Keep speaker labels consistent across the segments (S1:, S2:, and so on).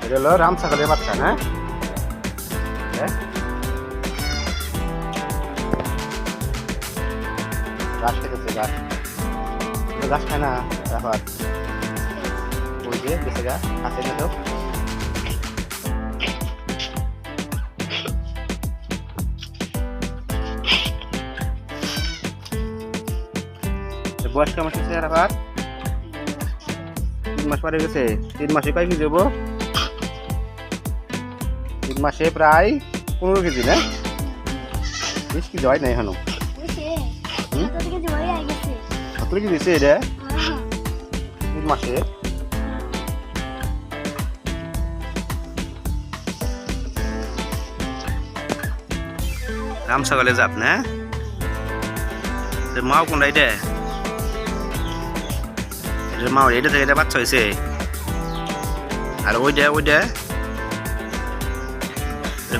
S1: এটা হলো রাম ছাগলের বাচ্চা না? ঘাস খেতেছে, ঘাস ঘাস খায় না রাফাত। ওই যে গেছে গা আছে না তো। বয়স কেমন হচ্ছে রাফাত? 3 মাস পরে গেছে। 3 মাসে কয় কেজি হবো? 3 মাসে প্রায় 15 কেজি না? 20 কেজি হয় না এখনো। 17 কেজি দিচ্ছে এটা 3 মাসে। রাম ছাগলের জাত না? মাও কোনটা এটা? এটা মাও, এটা থেকে এটা বাচ্চা হয়েছে। আর ওইটা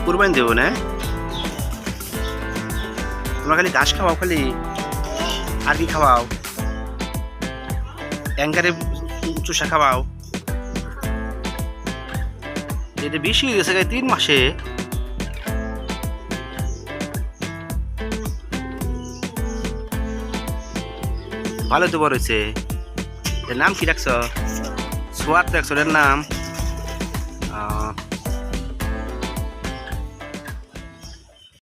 S1: কুরবানি দেবো না? তোমরা খালি ঘাস খাওয়াও, খালি আর কি খাওয়াও? অ্যাঙ্কারে চুষা খাওয়াও। এটা বেশি হয়ে গেছে 3 মাসে। ভালো তো বড় হয়েছে। এর নাম কি রাখছ? সোয়াদ রাখছো এর নাম?